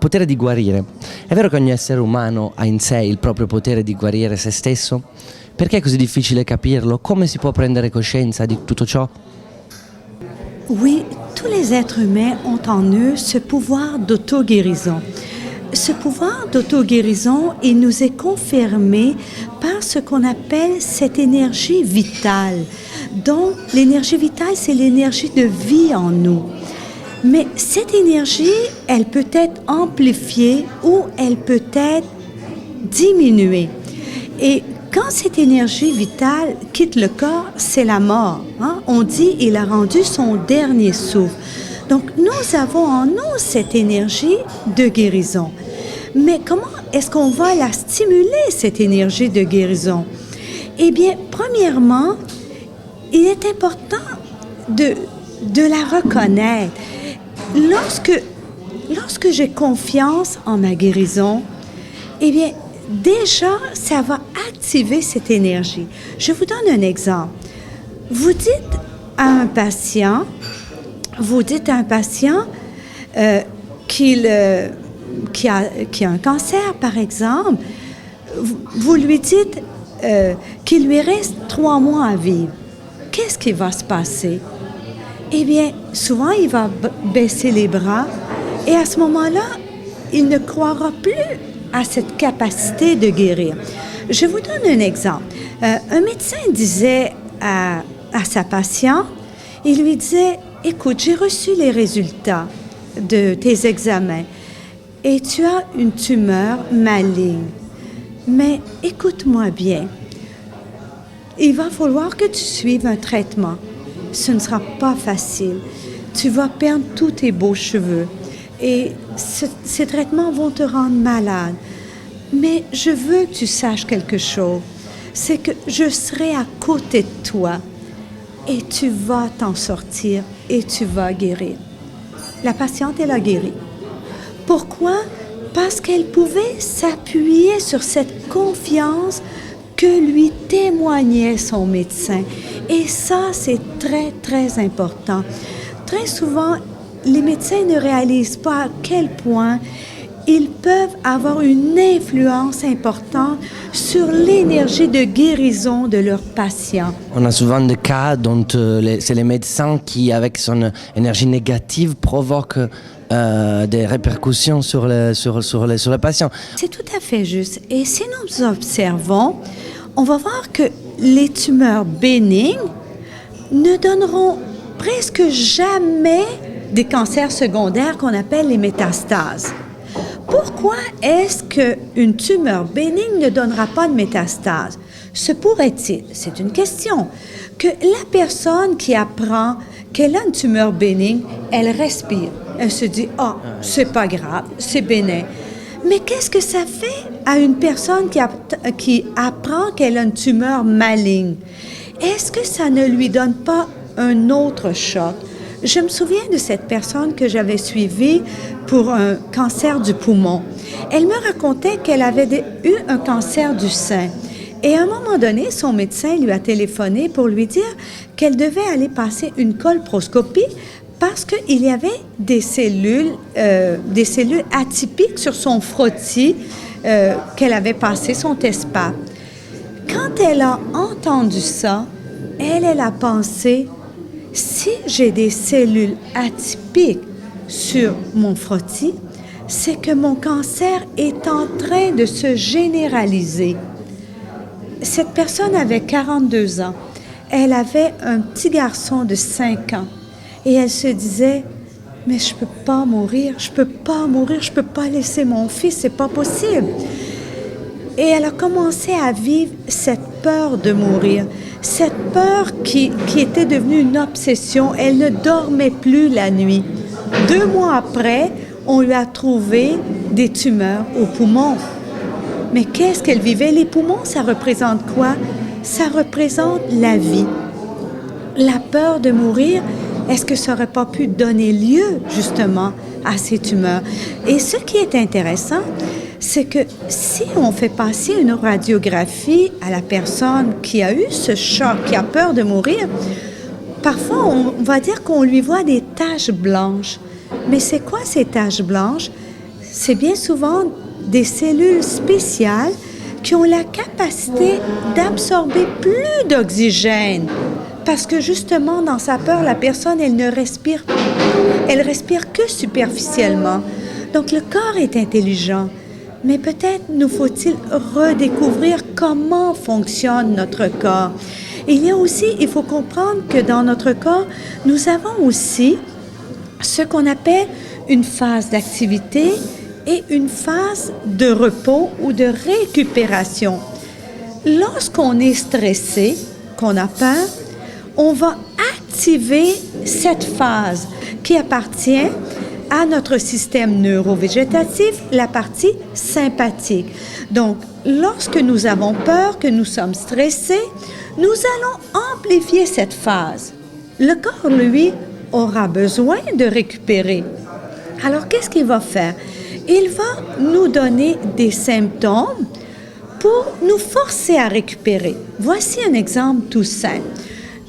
potere di guarire. È vero che ogni essere umano ha in sé il proprio potere di guarire se stesso? Perché è così difficile capirlo? Come si può prendere coscienza di tutto ciò? Oui, tous les êtres humains ont en eux ce pouvoir d'auto-guérison. Ce pouvoir d'auto-guérison, il nous est confirmé par ce qu'on appelle cette énergie vitale. Donc, l'énergie vitale, c'est l'énergie de vie en nous. Mais cette énergie, elle peut être amplifiée ou elle peut être diminuée. Et quand cette énergie vitale quitte le corps, c'est la mort. On dit il a rendu son dernier souffle. Donc, nous avons en nous cette énergie de guérison. Mais comment est-ce qu'on va la stimuler, cette énergie de guérison? Eh bien, premièrement, il est important de la reconnaître. Lorsque j'ai confiance en ma guérison, eh bien, déjà, ça va activer cette énergie. Je vous donne un exemple. Vous dites à un patient qui a un cancer, par exemple, vous lui dites qu'il lui reste 3 mois à vivre. Qu'est-ce qui va se passer? Eh bien, souvent, il va baisser les bras et à ce moment-là, il ne croira plus à cette capacité de guérir. Je vous donne un exemple. Un médecin disait à sa patiente, il lui disait, « Écoute, j'ai reçu les résultats de tes examens et tu as une tumeur maligne. Mais écoute-moi bien, il va falloir que tu suives un traitement. Ce ne sera pas facile. Tu vas perdre tous tes beaux cheveux et ces traitements vont te rendre malade. Mais je veux que tu saches quelque chose. C'est que je serai à côté de toi et tu vas t'en sortir et tu vas guérir. » La patiente, elle a guéri. Pourquoi? Parce qu'elle pouvait s'appuyer sur cette confiance que lui témoignait son médecin. Et ça, c'est très, très important. Très souvent, les médecins ne réalisent pas à quel point ils peuvent avoir une influence importante sur l'énergie de guérison de leurs patients. On a souvent des cas dont c'est les médecins qui, avec son énergie négative, provoquent des répercussions sur les patients. C'est tout à fait juste. Et si nous observons, on va voir que les tumeurs bénignes ne donneront presque jamais des cancers secondaires qu'on appelle les métastases. Pourquoi est-ce qu'une tumeur bénigne ne donnera pas de métastase? Se pourrait-il, c'est une question, que la personne qui apprend qu'elle a une tumeur bénigne, elle respire. Elle se dit, « Ah, c'est pas grave, c'est bénin. » Mais qu'est-ce que ça fait à une personne qui apprend qu'elle a une tumeur maligne? Est-ce que ça ne lui donne pas un autre choc? Je me souviens de cette personne que j'avais suivie pour un cancer du poumon. Elle me racontait qu'elle avait eu un cancer du sein. Et à un moment donné, son médecin lui a téléphoné pour lui dire qu'elle devait aller passer une colposcopie parce qu'il y avait des cellules atypiques sur son frottis qu'elle avait passé, son test-pap. Quand elle a entendu ça, elle a pensé, si j'ai des cellules atypiques sur mon frottis, c'est que mon cancer est en train de se généraliser. Cette personne avait 42 ans. Elle avait un petit garçon de 5 ans. Et elle se disait, mais je peux pas mourir, je peux pas laisser mon fils, c'est pas possible. Et elle a commencé à vivre cette peur de mourir, cette peur qui était devenue une obsession. Elle ne dormait plus la nuit. 2 mois après, on lui a trouvé des tumeurs aux poumons. Mais qu'est-ce qu'elle vivait? Les poumons, ça représente quoi? Ça représente la vie. La peur de mourir, est-ce que ça n'aurait pas pu donner lieu, justement, à ces tumeurs? Et ce qui est intéressant, c'est que si on fait passer une radiographie à la personne qui a eu ce choc, qui a peur de mourir, parfois, on va dire qu'on lui voit des taches blanches. Mais c'est quoi ces taches blanches? c'est bien souvent des cellules spéciales qui ont la capacité d'absorber plus d'oxygène. Parce que justement, dans sa peur, la personne, elle respire que superficiellement. Donc, le corps est intelligent. Mais peut-être nous faut-il redécouvrir comment fonctionne notre corps. Il faut comprendre que dans notre corps, nous avons aussi ce qu'on appelle une phase d'activité et une phase de repos ou de récupération. Lorsqu'on est stressé, qu'on a peur, on va activer cette phase qui appartient à notre système neurovégétatif, la partie sympathique. Donc, lorsque nous avons peur, que nous sommes stressés, nous allons amplifier cette phase. Le corps, lui, aura besoin de récupérer. Alors, qu'est-ce qu'il va faire? Il va nous donner des symptômes pour nous forcer à récupérer. Voici un exemple tout simple.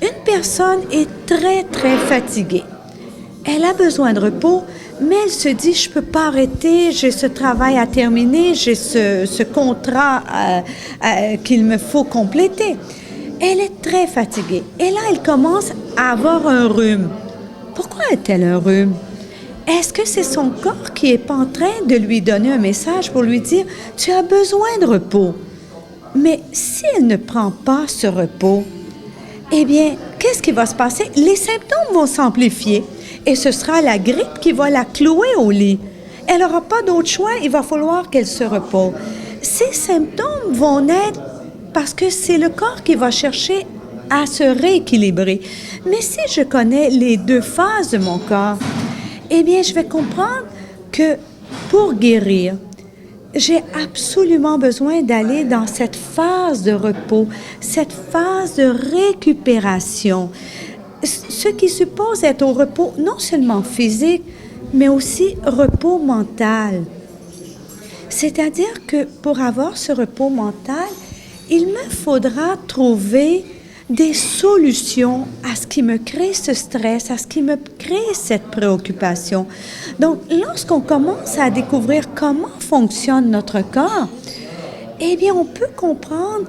Une personne est très, très fatiguée. Elle a besoin de repos, mais elle se dit, je ne peux pas arrêter, j'ai ce travail à terminer, j'ai ce contrat qu'il me faut compléter. Elle est très fatiguée. Et là, elle commence à avoir un rhume. Pourquoi a-t-elle un rhume? Est-ce que c'est son corps qui n'est pas en train de lui donner un message pour lui dire, tu as besoin de repos? Mais si elle ne prend pas ce repos, eh bien, qu'est-ce qui va se passer? Les symptômes vont s'amplifier et ce sera la grippe qui va la clouer au lit. Elle n'aura pas d'autre choix, il va falloir qu'elle se repose. Ces symptômes vont naître parce que c'est le corps qui va chercher à se rééquilibrer. Mais si je connais les deux phases de mon corps, eh bien, je vais comprendre que pour guérir, j'ai absolument besoin d'aller dans cette phase de repos, cette phase de récupération, ce qui suppose être au repos non seulement physique, mais aussi repos mental. C'est-à-dire que pour avoir ce repos mental, il me faudra trouver des solutions à ce qui me crée ce stress, à ce qui me crée cette préoccupation. Donc, lorsqu'on commence à découvrir comment fonctionne notre corps, eh bien, on peut comprendre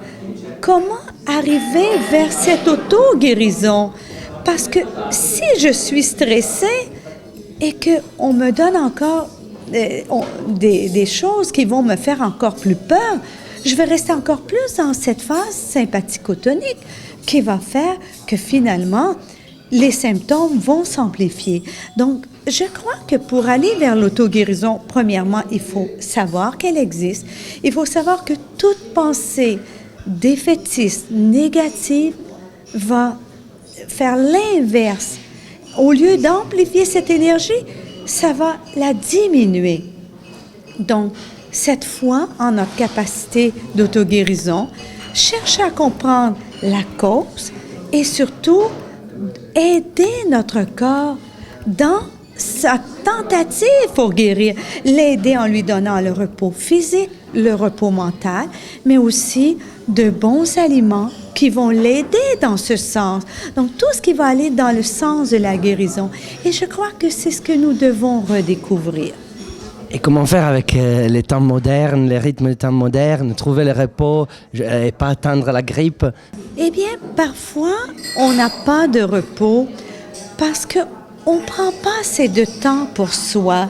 comment arriver vers cette auto-guérison. Parce que si je suis stressée et qu'on me donne encore des choses qui vont me faire encore plus peur, je vais rester encore plus dans cette phase sympathico-tonique qui va faire que finalement, les symptômes vont s'amplifier. Donc, je crois que pour aller vers l'auto-guérison, premièrement, il faut savoir qu'elle existe. Il faut savoir que toute pensée défaitiste, négative, va faire l'inverse. Au lieu d'amplifier cette énergie, ça va la diminuer. Donc, cette foi en notre capacité d'auto-guérison, chercher à comprendre la cause et surtout aider notre corps dans sa tentative pour guérir, l'aider en lui donnant le repos physique, le repos mental, mais aussi de bons aliments qui vont l'aider dans ce sens. Donc, tout ce qui va aller dans le sens de la guérison. Et je crois que c'est ce que nous devons redécouvrir. Et comment faire avec les temps modernes, les rythmes des temps modernes, trouver le repos et pas attendre la grippe? Eh bien, parfois, on n'a pas de repos parce qu'on ne prend pas assez de temps pour soi,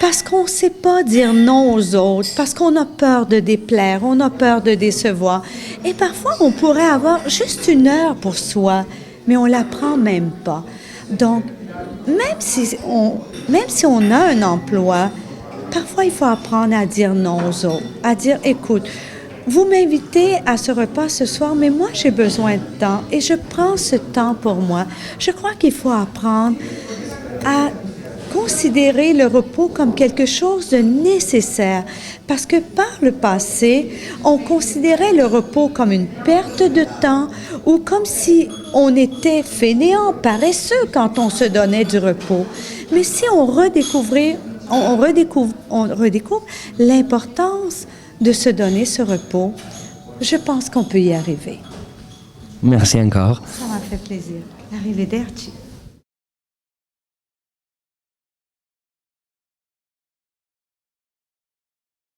parce qu'on ne sait pas dire non aux autres, parce qu'on a peur de déplaire, on a peur de décevoir. Et parfois, on pourrait avoir juste 1 heure pour soi, mais on ne la prend même pas. Donc, même si on a un emploi, parfois, il faut apprendre à dire non aux autres, à dire, écoute, vous m'invitez à ce repas ce soir, mais moi, j'ai besoin de temps et je prends ce temps pour moi. Je crois qu'il faut apprendre à considérer le repos comme quelque chose de nécessaire parce que par le passé, on considérait le repos comme une perte de temps ou comme si on était fainéant, paresseux quand on se donnait du repos. Mais si on redécouvre l'importance de se donner ce repos, je pense qu'on peut y arriver. Merci encore. Ça m'a fait plaisir. Arrivederci.